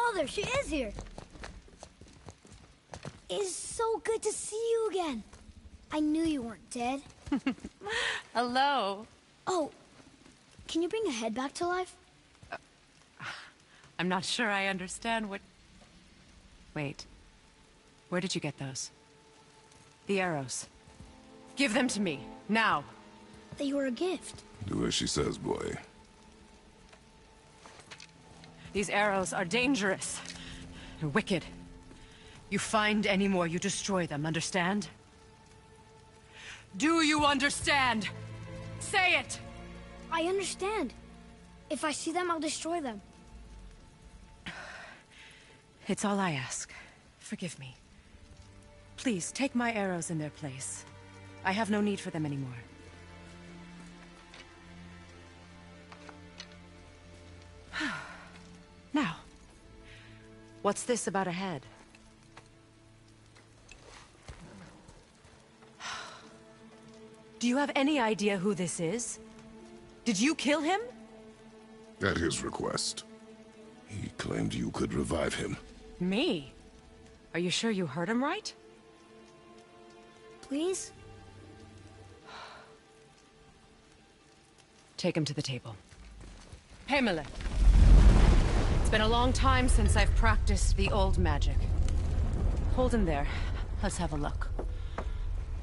Oh, there she is here. It's so good to see you again. I knew you weren't dead. Hello. Oh, can you bring a head back to life? I'm not sure I understand what... Wait. Where did you get those? The arrows. Give them to me, now. They were a gift. Do as she says, boy. These arrows are dangerous. They're wicked. You find any more, you destroy them, understand? Do you understand? Say it! I understand. If I see them, I'll destroy them. It's all I ask. Forgive me. Please, take my arrows in their place. I have no need for them anymore. Now, what's this about a head? Do you have any idea who this is? Did you kill him? At his request. He claimed you could revive him. Me? Are you sure you heard him right? Please? Take him to the table. Pamela. It's been a long time since I've practiced the old magic. Hold him there. Let's have a look.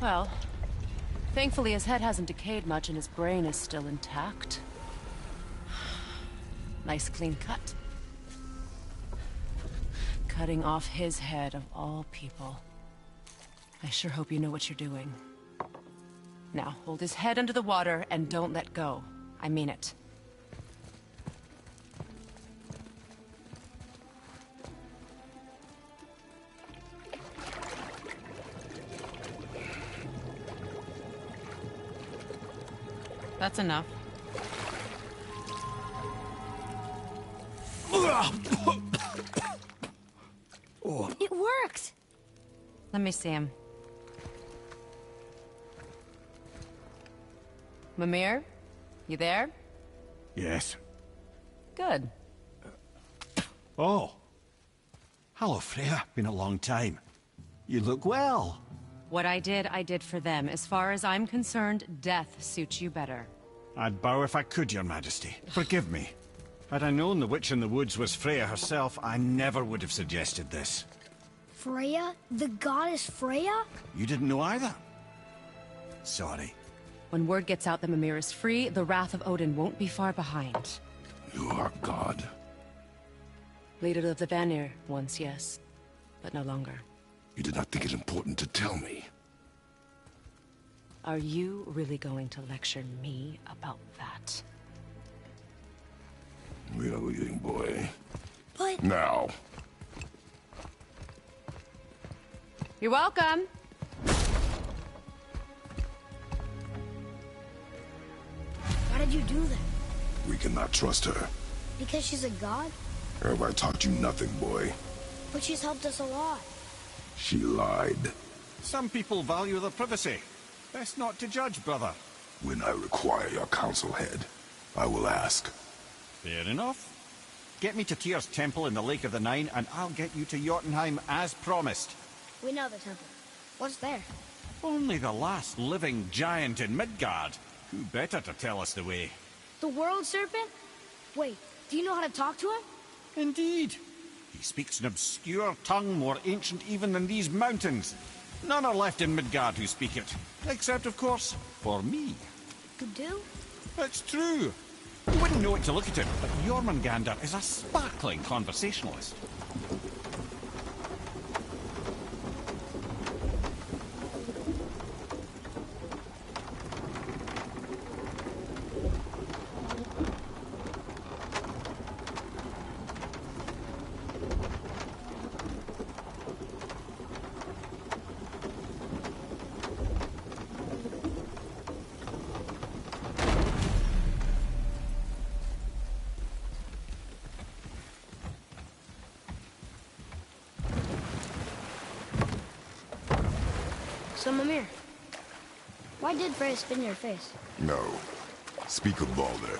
Well, thankfully his head hasn't decayed much and his brain is still intact. Nice clean cut. Cutting off his head of all people. I sure hope you know what you're doing. Now, hold his head under the water and don't let go. I mean it. That's enough. It worked! Let me see him. Mimir? You there? Yes. Good. Oh. Hello, Freya. Been a long time. You look well. What I did for them. As far as I'm concerned, death suits you better. I'd bow if I could, Your Majesty. Forgive me. Had I known the witch in the woods was Freya herself, I never would have suggested this. Freya? The goddess Freya? You didn't know either? Sorry. When word gets out that Mimir is free, the wrath of Odin won't be far behind. You are God. Leader of the Vanir, once, yes. But no longer. You did not think it important to tell me. Are you really going to lecture me about that? We are leaving, boy. But... Now. You're welcome. Why did you do that? We cannot trust her. Because she's a god? Have I taught you nothing, boy? But she's helped us a lot. She lied. Some people value their privacy. Best not to judge, brother. When I require your council head, I will ask. Fair enough. Get me to Tyr's temple in the Lake of the Nine, and I'll get you to Jotunheim as promised. We know the temple. What's there? Only the last living giant in Midgard. Who better to tell us the way? The world serpent? Wait, do you know how to talk to him? Indeed. He speaks an obscure tongue more ancient even than these mountains. None are left in Midgard who speak it. Except, of course, for me. You do? It's true. You wouldn't know it to look at him, but Jormungandr is a sparkling conversationalist. So, Mimir, why did Freya spit in your face? No. Speak of Balder.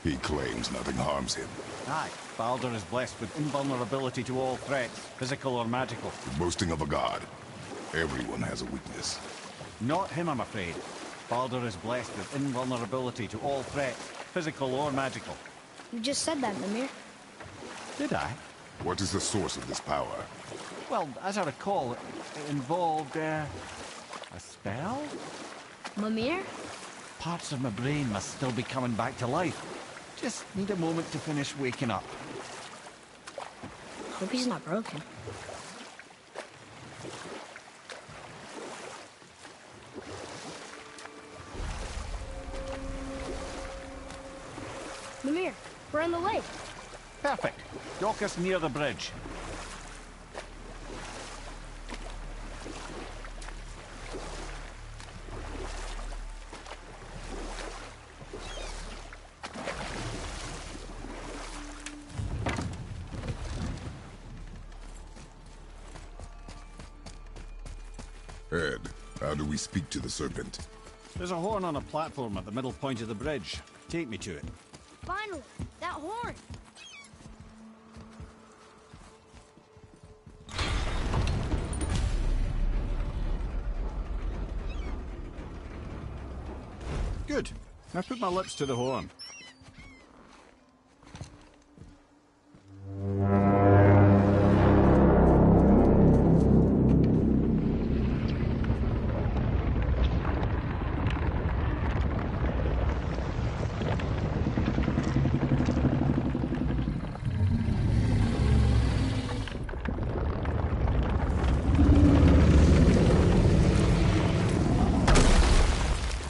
He claims nothing harms him. Aye, Baldur is blessed with invulnerability to all threats, physical or magical. The boasting of a god. Everyone has a weakness. Not him, I'm afraid. Baldur is blessed with invulnerability to all threats, physical or magical. You just said that, Mimir. Did I? What is the source of this power? Well, as I recall, it involved, a spell? Mimir? Parts of my brain must still be coming back to life. Just need a moment to finish waking up. Hope he's not broken. Mimir, we're in the lake. Perfect. Dock us near the bridge. Ed, how do we speak to the serpent? There's a horn on a platform at the middle point of the bridge. Take me to it. Finally, that horn. Good. Now put my lips to the horn.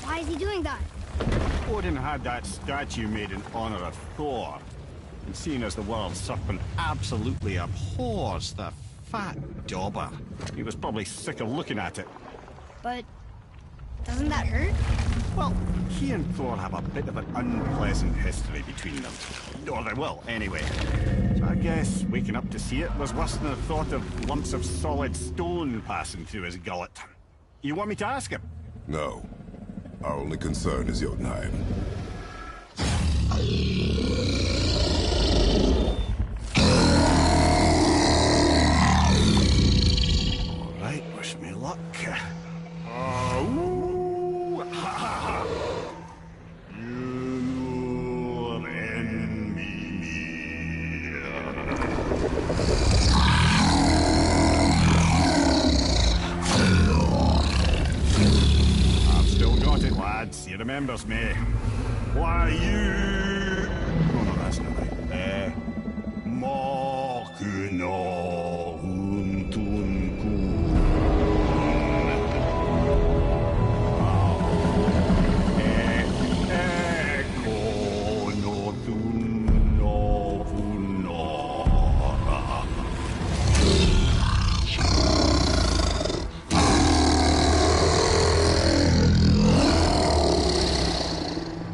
Why is he doing that? Odin had that statue made in honor of Thor. And seeing as the world serpent absolutely abhors the fat dauber, he was probably sick of looking at it. But doesn't that hurt? Well, he and Thor have a bit of an unpleasant history between them. Or they will, anyway. So I guess waking up to see it was worse than the thought of lumps of solid stone passing through his gullet. You want me to ask him? No. Our only concern is Jotunheim. All right, wish me luck. Ooh, ha, ha, ha. You're in me. I've still got it, lads. He remembers me. Why, you... Oh, no, that's not right. Makuna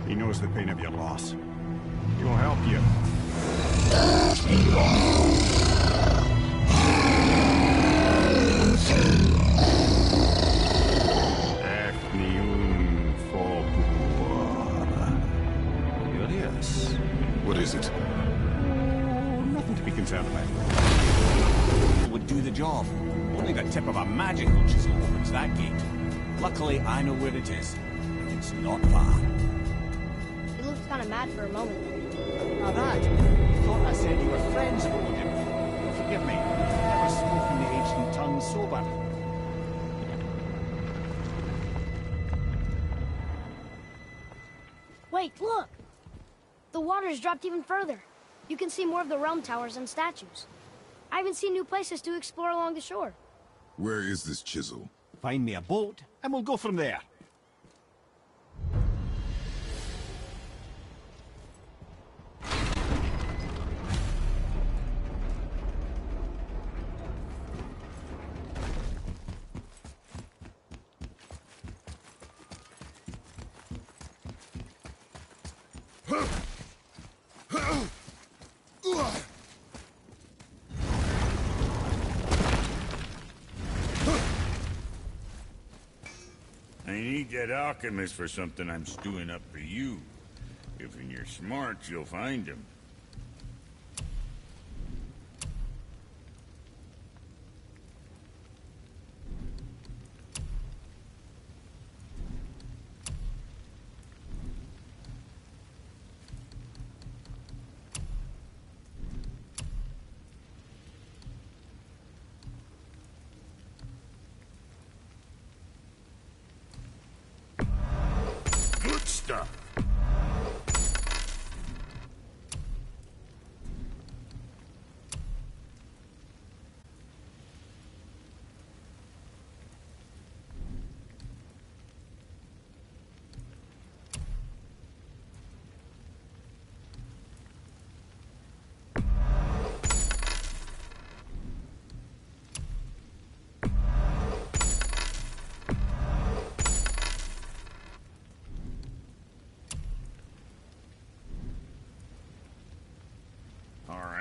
He knows the pain of your loss. He will help you. Curious. What is it? Nothing to be concerned about. It would do the job. Only the tip of a magical chisel opens that gate. Luckily, I know where it is. And it's not far. He looked kind of mad for a moment. Now that, you thought I said you were friends of Odin. Forgive me, I've never spoken the ancient tongue sober. Wait, look! The water's dropped even further. You can see more of the realm towers and statues. I even see new places to explore along the shore. Where is this chisel? Find me a boat, and we'll go from there. I need that alchemist for something I'm stewing up for you. If you're smart, you'll find him.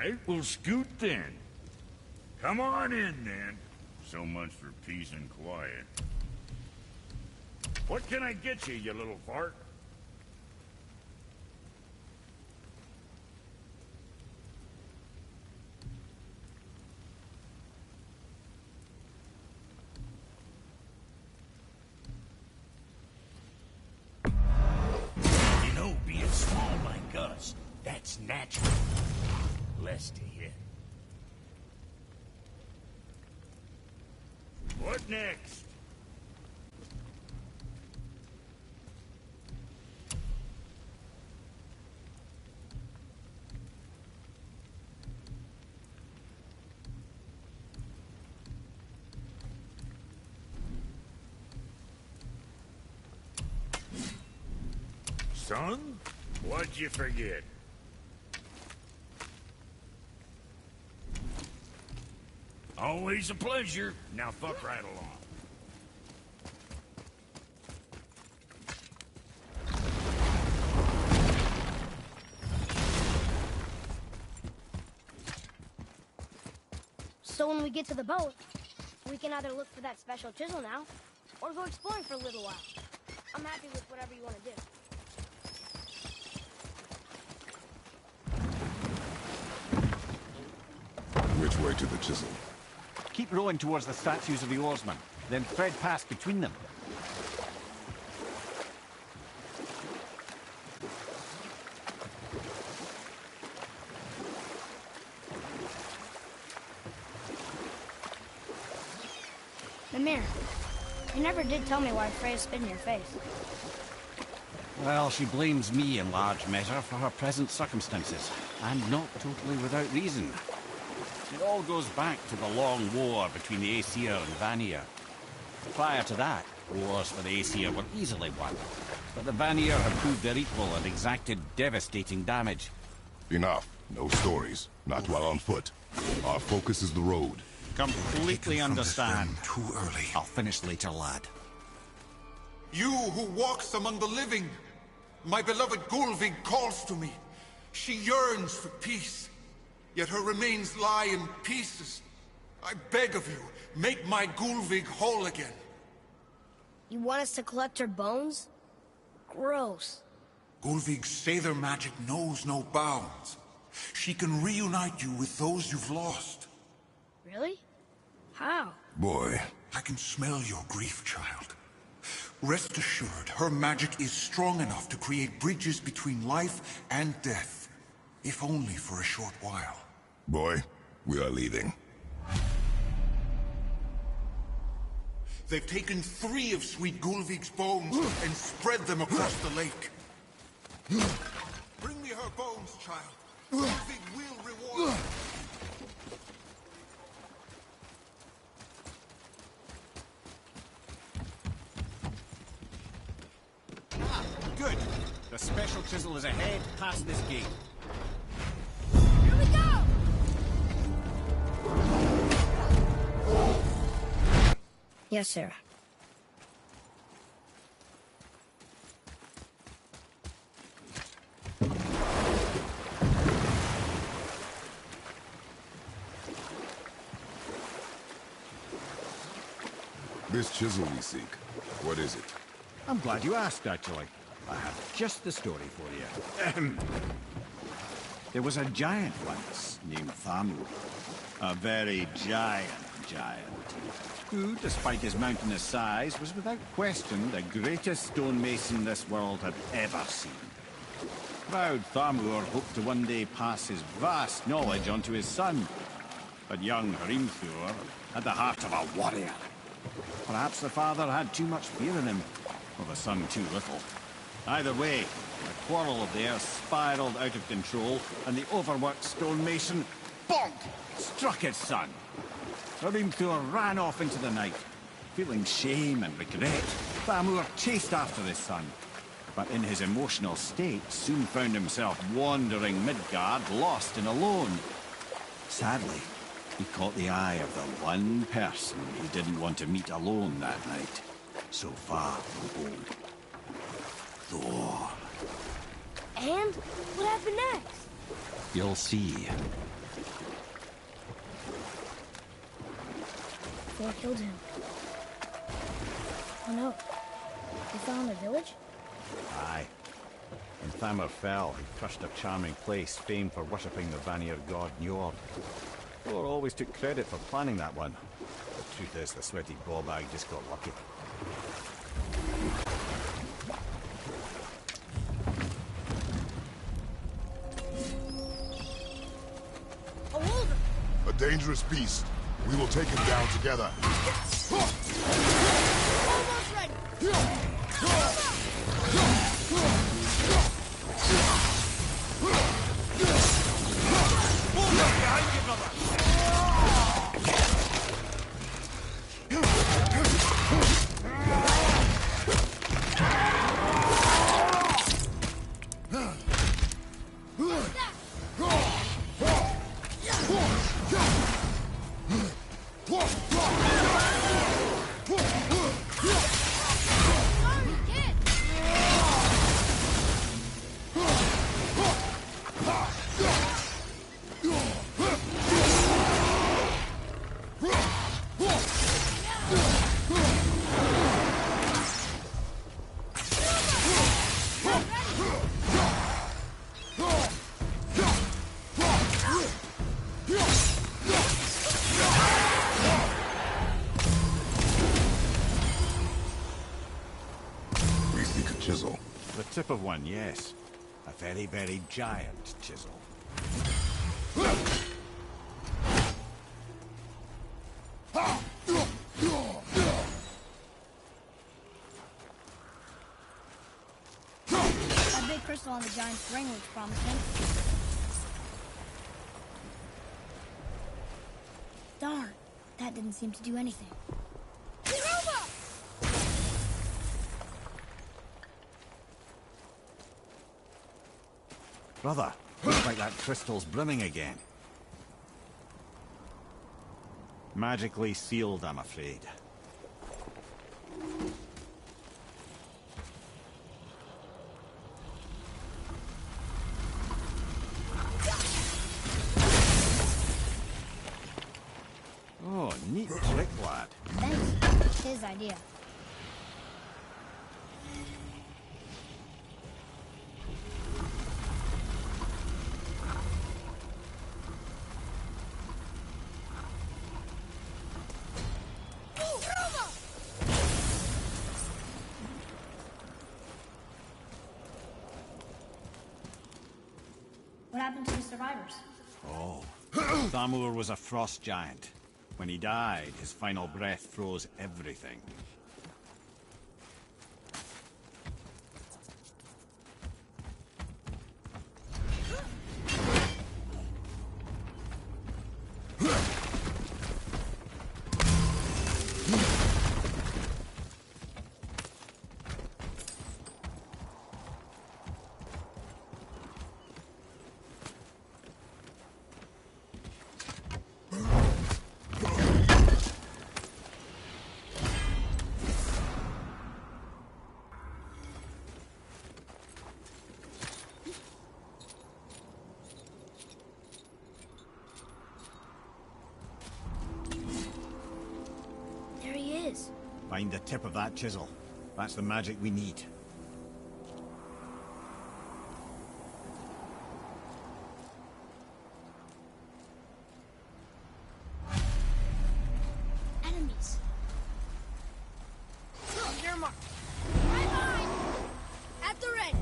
right, we'll scoot then. Come on in, then. So much for peace and quiet. What can I get you, you little fart? You know, being small like us, that's natural. Blessed to you. What next? Son? What'd you forget? Always a pleasure. Now fuck right along. So when we get to the boat, we can either look for that special chisel now, or go exploring for a little while. I'm happy with whatever you want to do. Which way to the Chisel? Keep rowing towards the statues of the oarsmen, then thread past between them. Mimir, you never did tell me why Freya spit in your face. Well, she blames me in large measure for her present circumstances, and not totally without reason. It all goes back to the long war between the Aesir and Vanir. Prior to that, wars for the Aesir were easily won, but the Vanir had proved their equal and exacted devastating damage. Enough. No stories. Not while on foot. Our focus is the road. Completely understand. Too early. I'll finish later, lad. You who walks among the living, my beloved Gulvig calls to me. She yearns for peace, yet her remains lie in pieces. I beg of you, make my Gulvig whole again. You want us to collect her bones? Gross. Gulvig's Sather magic knows no bounds. She can reunite you with those you've lost. Really? How? Boy. I can smell your grief, child. Rest assured, her magic is strong enough to create bridges between life and death, if only for a short while. Boy, we are leaving. They've taken 3 of Sweet Gulvig's bones and spread them across the lake. Bring me her bones, child. Gulvig will reward you. Good. The special chisel is ahead, past this gate. Here we go! Yes, sir. This chisel we seek, what is it? I'm glad you asked, actually. I have just the story for you. There was a giant once, named Thamur. A very giant, who, despite his mountainous size, was without question the greatest stonemason this world had ever seen. Proud Thamur hoped to one day pass his vast knowledge on to his son. But young Hrimthur had the heart of a warrior. Perhaps the father had too much fear in him, or the son too little. Either way, the quarrel of theirs spiraled out of control, and the overworked stonemason, bonk, struck his son. Hrimthur ran off into the night. Feeling shame and regret, Thamur chased after his son. But in his emotional state, soon found himself wandering Midgard, lost and alone. Sadly, he caught the eye of the one person he didn't want to meet alone that night. So far from home. Thor. And what happened next? You'll see. Thor killed him. Oh no. They fell on their village? Aye. When Thamur fell, he crushed a charming place famed for worshipping the Vanir god Njord. Thor always took credit for planning that one. The truth is, the sweaty ballbag just got lucky. A wolver! A dangerous beast. We will take him down together. Almost ready! Chisel. The tip of one, yes. A very, very giant chisel. That big crystal on the giant's ring looks promising. Darn, that didn't seem to do anything. Brother, looks like that crystal's brimming again. Magically sealed, I'm afraid. Oh, neat trick, lad. Thanks. It's his idea. What happened to the survivors? Oh. Thamur was a frost giant. When he died, his final breath froze everything. There he is. Find the tip of that chisel. That's the magic we need. Enemies. Near mark. Right behind. At the ready.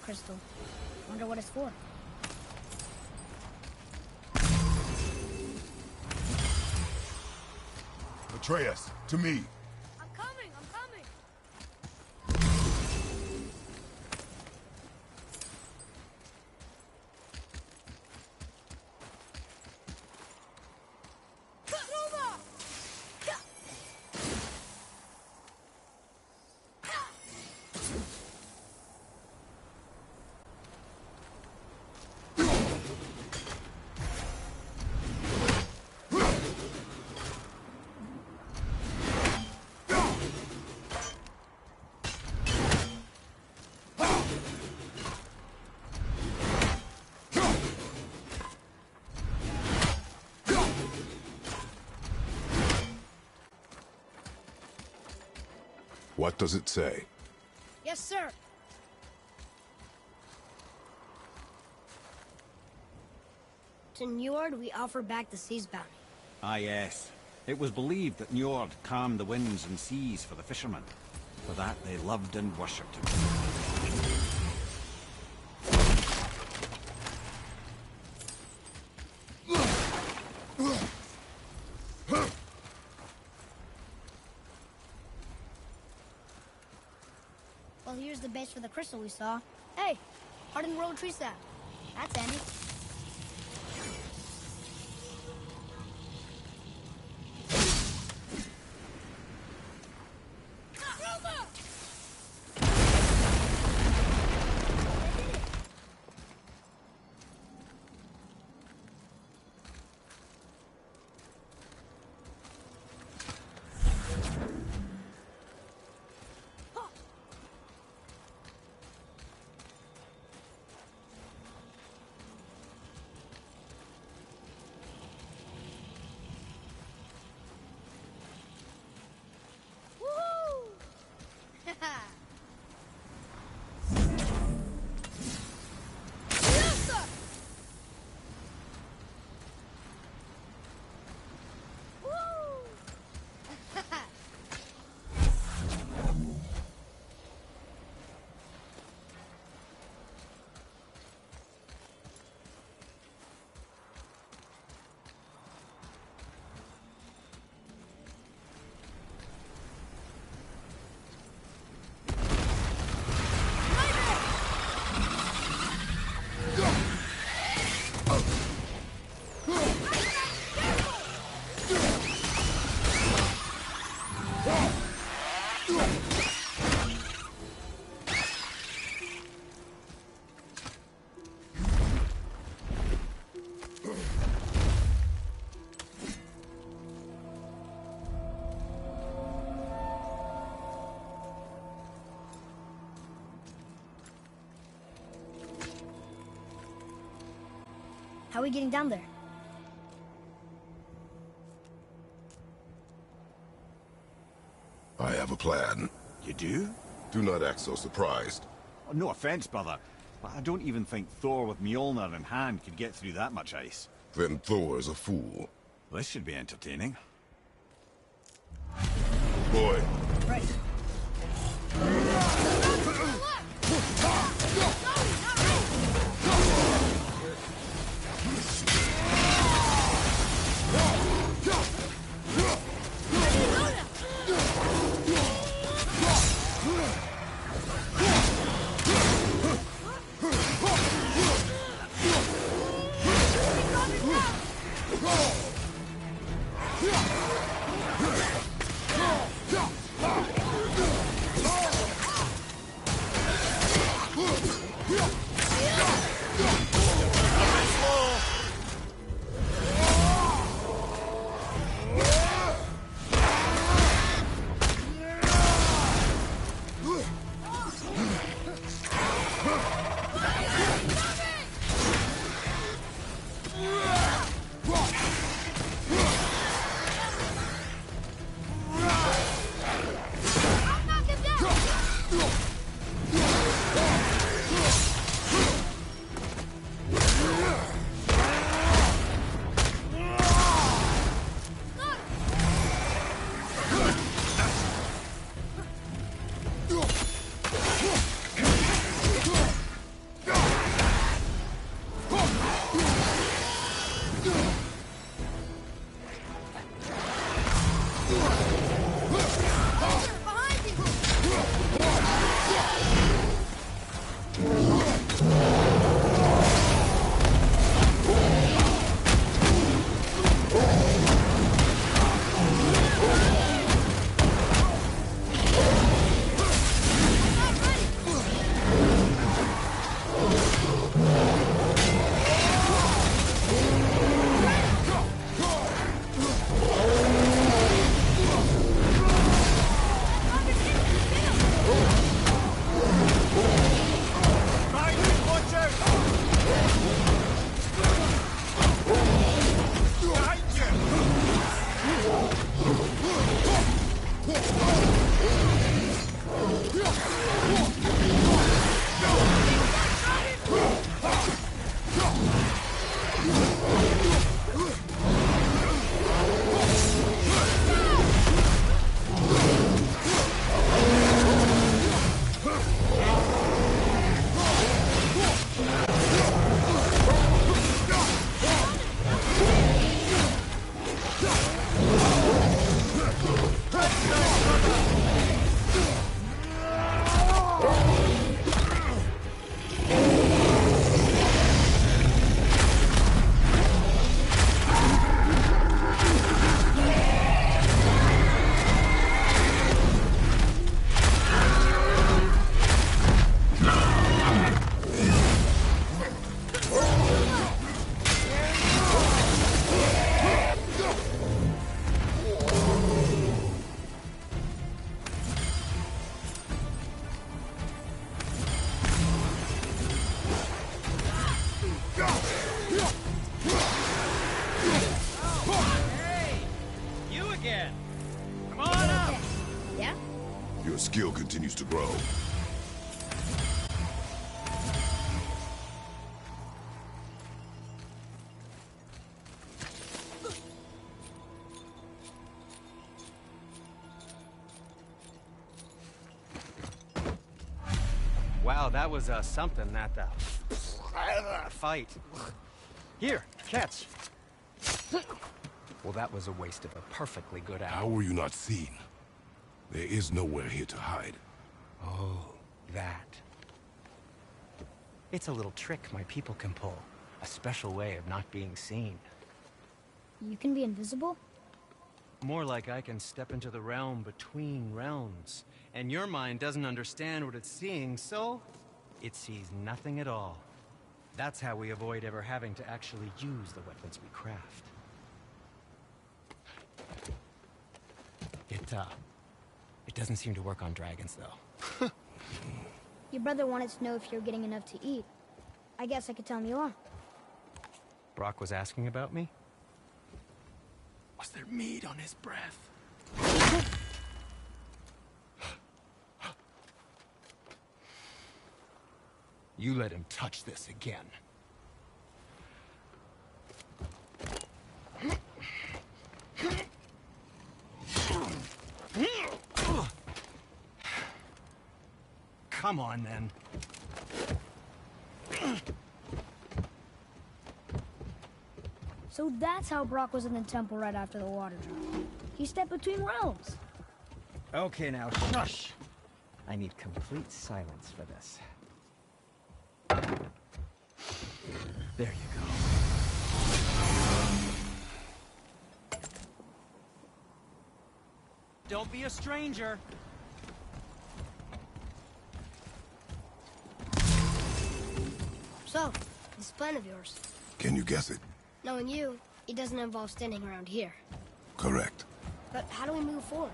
crystal. Wonder what it's for. Atreus, to me. I'm coming! I'm coming! What does it say? Yes, sir. To Njord, we offer back the sea's bounty. Ah, yes. It was believed that Njord calmed the winds and seas for the fishermen. For that, they loved and worshipped him. Well, here's the base for the crystal we saw. Hey, hardened road tree sap. That's handy. How are we getting down there? I have a plan. You do? Do not act so surprised. Oh, no offense, brother, but I don't even think Thor with Mjolnir in hand could get through that much ice. Then Thor is a fool. This should be entertaining. Boy. Right. Hey! You again! Come on up! Yeah? Your skill continues to grow. Wow, that was something, that fight. Here, catch. Well, that was a waste of a perfectly good hour. How were you not seen? There is nowhere here to hide. Oh, that. It's a little trick my people can pull. A special way of not being seen. You can be invisible? More like I can step into the realm between realms. And your mind doesn't understand what it's seeing, so it sees nothing at all. That's how we avoid ever having to actually use the weapons we craft. It doesn't seem to work on dragons, though. Your brother wanted to know if you're getting enough to eat. I guess I could tell him you are. Brock was asking about me? Was there meat on his breath? You let him touch this again. Come on, then. So that's how Brock was in the temple right after the water drop. He stepped between realms. Okay, now, shush! I need complete silence for this. There you go. Don't be a stranger! So, this plan of yours. Can you guess it? Knowing you, it doesn't involve standing around here. Correct. But how do we move forward?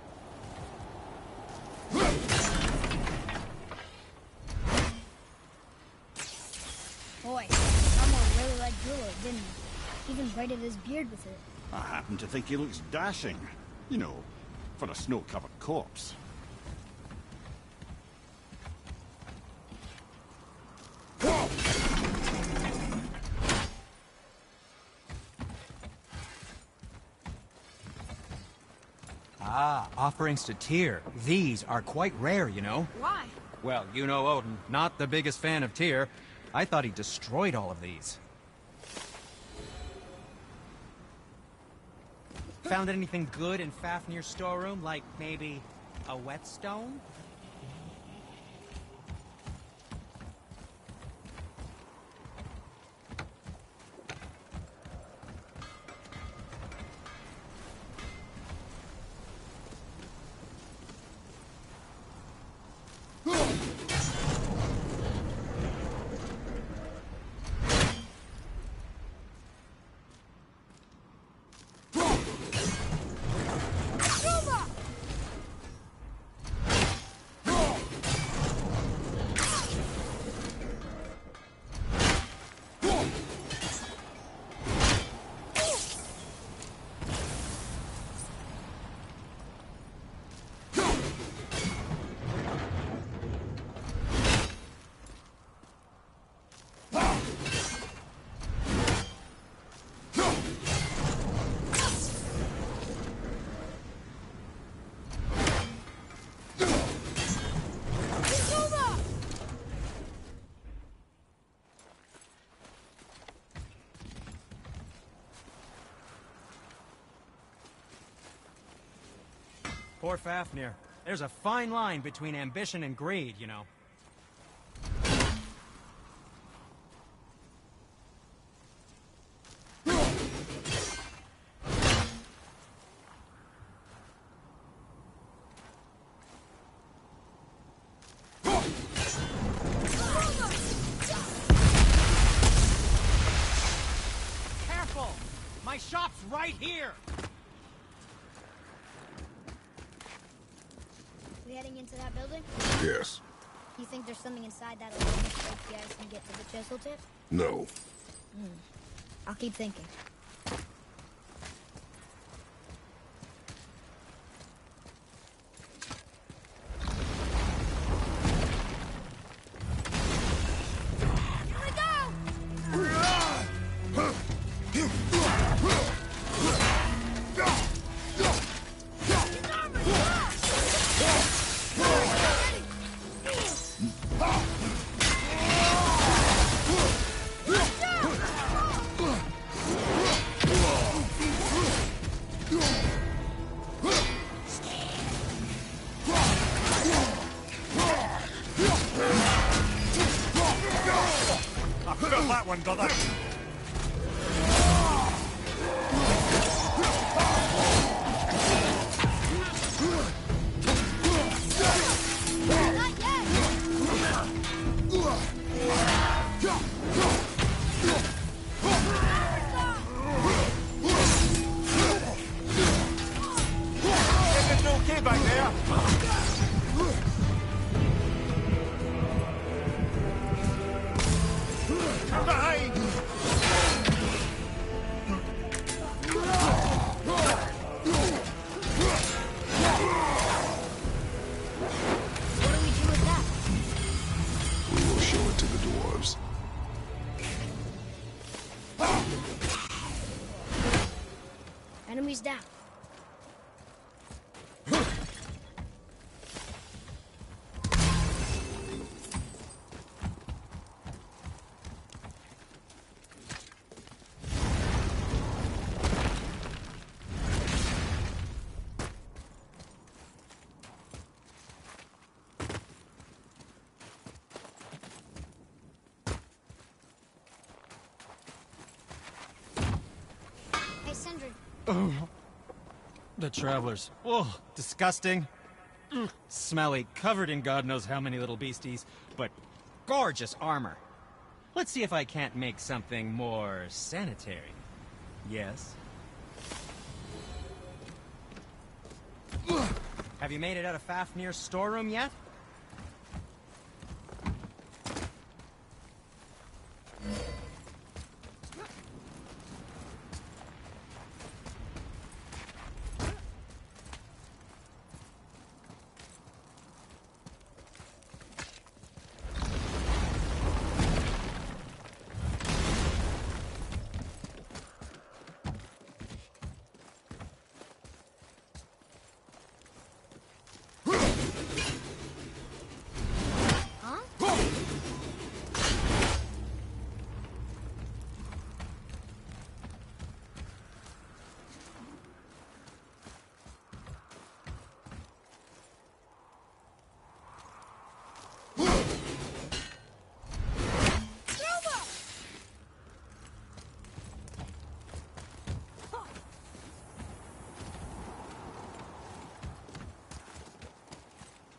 Boy, someone really liked Driller, didn't he? Even braided his beard with it. I happen to think he looks dashing. You know, for a snow-covered corpse. Ah, offerings to Tyr. These are quite rare, you know. Why? Well, you know Odin, not the biggest fan of Tyr. I thought he destroyed all of these. Found anything good in Fafnir's storeroom? Like, maybe a whetstone? Poor Fafnir. There's a fine line between ambition and greed, you know. Careful! My shop's right here! We heading into that building? Yes. You think there's something inside that'll let you guys can get to the Chisel tip? No. I'll keep thinking. That one, brother. Everything's okay back there. Behind! What do we do with that? We will show it to the dwarves. Enemies down. Hey, Sindri. The travelers. Oh, disgusting. Smelly, covered in God knows how many little beasties, but gorgeous armor. Let's see if I can't make something more sanitary. Yes? Have you made it out of Fafnir's storeroom yet?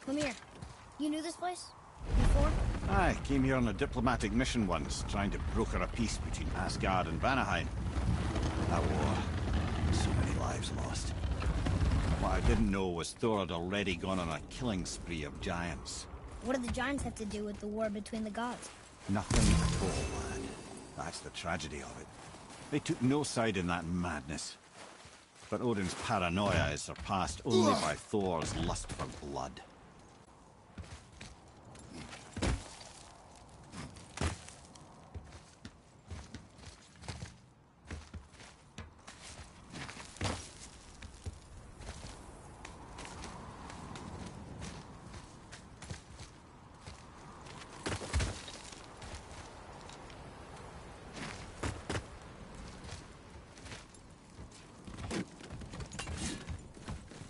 Come here. You knew this place? Before? I came here on a diplomatic mission once, trying to broker a peace between Asgard and Vanaheim. That war. So many lives lost. What I didn't know was Thor had already gone on a killing spree of giants. What do the giants have to do with the war between the gods? Nothing at all, lad. That's the tragedy of it. They took no side in that madness. But Odin's paranoia is surpassed only by Thor's lust for blood.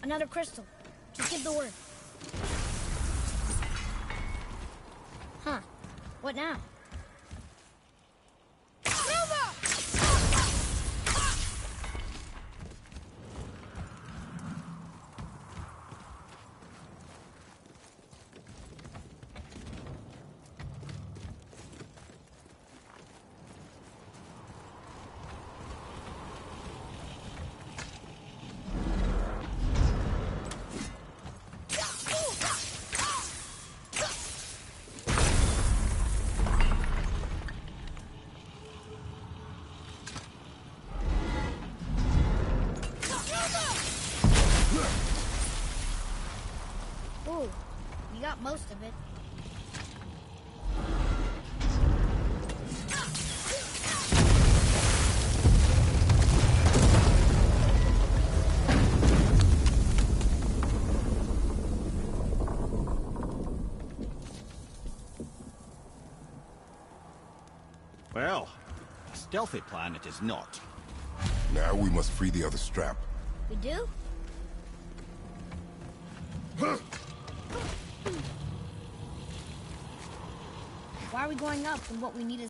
Another crystal. Just give the word. Huh. What now? got most of it. Well, a stealthy plan it is not. Now we must free the other strap. We do? Why are we going up when what we need is